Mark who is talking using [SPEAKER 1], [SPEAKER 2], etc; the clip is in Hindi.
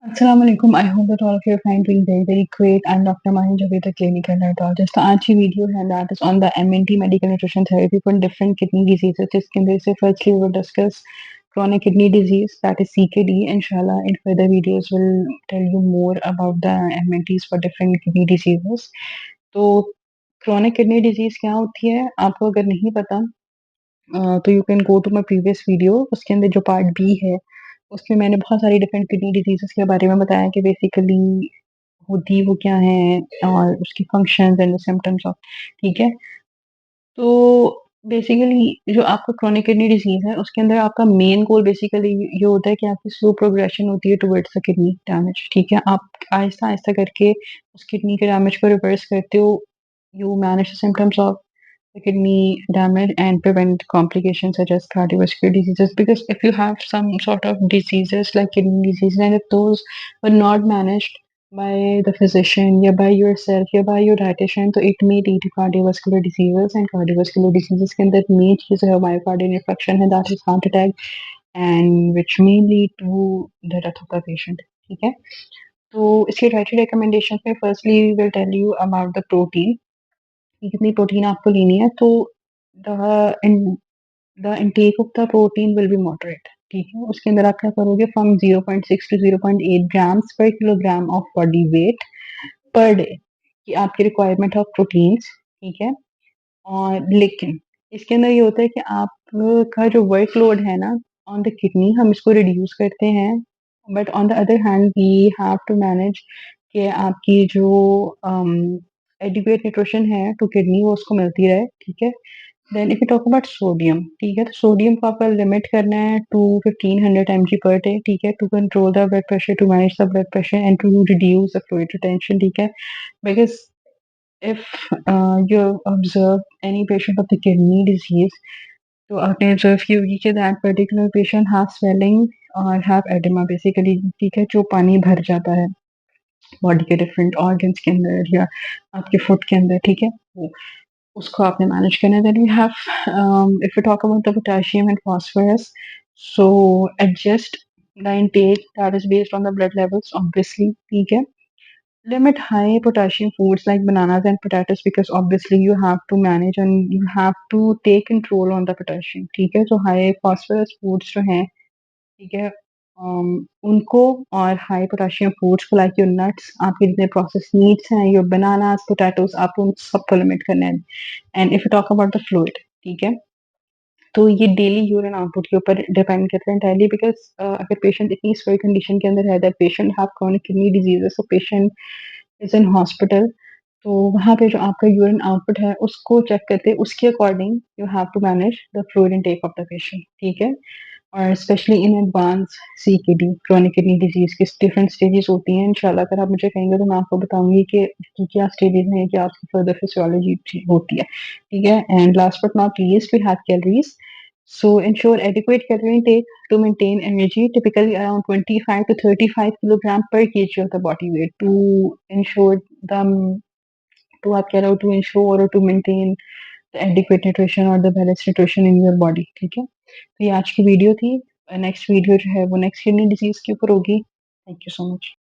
[SPEAKER 1] Assalamu alaikum. I hope that all of you are fine, doing very, very great. I'm Dr. Mahin Javed, the clinical neurologist. तो आज की वीडियो है that is on the MNT medical nutrition therapy for different kidney diseases. जिसके अंदर से firstly we will discuss chronic kidney disease, that is CKD. Inshallah, in further videos will tell you more about the MNTs for different kidney diseases. तो chronic kidney disease क्या होती है? आपको अगर नहीं पता तो you can go to my previous video. उसके अंदर जो पार्ट बी है उसमें मैंने बहुत सारी डिफरेंट किडनी डिजीजेस के बारे में बताया कि बेसिकली होती वो क्या है और उसके फंक्शंस एंड सिम्टम्स ऑफ। ठीक है, तो बेसिकली जो आपका क्रोनिक किडनी डिजीज है उसके अंदर आपका मेन गोल बेसिकली ये होता है कि आपकी स्लो प्रोग्रेशन होती है टुवर्ड्स द किडनी डैमेज। ठीक है, आप आहिस्ता आहिस्ता करके उस किडनी के डैमेज को रिवर्स करते हो। You manage the symptoms of the kidney damage and prevent complications such as cardiovascular diseases, because if you have some sort of diseases like kidney disease and if those were not managed by the physician या by yourself या by your dietitian, तो it may lead to cardiovascular diseases, and cardiovascular diseases के अंदर main चीज़ है myocardial infarction है, that is heart attack, and which may lead to the death of the patient। ठीक है, तो इसके डाइटरी रिकमेंडेशन में firstly will tell you about the protein कि कितनी प्रोटीन आपको लेनी है। तो the in the intake of the protein will be moderate. ठीक है, उसके अंदर आप क्या करोगे, from 0.6 to 0.8 grams per kilogram of body weight per day कि आपकी रिक्वायरमेंट ऑफ प्रोटीन्स। ठीक है, और लेकिन इसके अंदर ये होता है कि आपका जो वर्कलोड है ना ऑन द किडनी, हम इसको रिड्यूस करते हैं, but on the other hand we have to manage कि आपकी जो एडिक्वेट न्यूट्रिशन है टू किडनी वो उसको मिलती रहे। ठीक है, then if you talk about sodium, ठीक है, तो सोडियम को आपको लिमिट करना है टू 1500 mg पर डे। ठीक है, to control the blood pressure, to manage the blood pressure and to reduce the fluid retention. ठीक है, because if you observe any patient of the kidney disease, तो आपने ऑब्जर्व की होगी कि that particular patient have swelling और हैव एडिमा बेसिकली। ठीक है, जो पानी भर जाता है बॉडी के डिफरेंट ऑर्गन्स के अंदर या आपके फुट के अंदर। ठीक है, वो उसको आपने मैनेज करना है। Then we have if you talk about the potassium and phosphorus, so adjust the intake that is based on the blood levels obviously. ठीक है, limit high potassium foods like bananas and potatoes because obviously you have to manage and you have to take control on the potassium। ठीक है, तो high phosphorus foods जो हैं, ठीक है, उनको और हाई पोटेशियम फूड्स को लाइक योर नट्स, आपके जितने प्रोसेस मीट्स हैं, योर बनानास पोटैटोज, आपको उन सबको लिमिट करना है। And if you talk about the fluid, ठीक है, तो ये डेली यूरिन आउटपुट के ऊपर डिपेंड करता है एंटायरली, बिकॉज अगर पेशेंट इतनी स्वेल कंडीशन के अंदर है that patient have chronic kidney diseases, so patient is in hospital, तो वहाँ पे जो आपका यूरिन आउटपुट है उसको चेक करते हैं, उसके according you have to manage the fluid intake of the patient. ठीक है, और specially in advance CKD chronic kidney disease की डिफरेंट स्टेजेस होती हैं। इंशाल्लाह अगर आप मुझे कहेंगे तो मैं आपको बताऊंगी कि क्या स्टेजेस हैं, क्या आपकी फर्दर फिजियोलॉजी होती है। ठीक है, and last but not least we have calories. So ensure adequate calorie intake to maintain energy, typically around 25 to 35 kilogram per kg of the body weight to ensure the to आप कह रहे हो to ensure or to maintain the adequate nutrition और the balanced nutrition in your body। ठीक है, तो ये आज की वीडियो थी। नेक्स्ट वीडियो जो है वो नेक्स्ट किडनी डिजीज के ऊपर होगी। Thank you so much.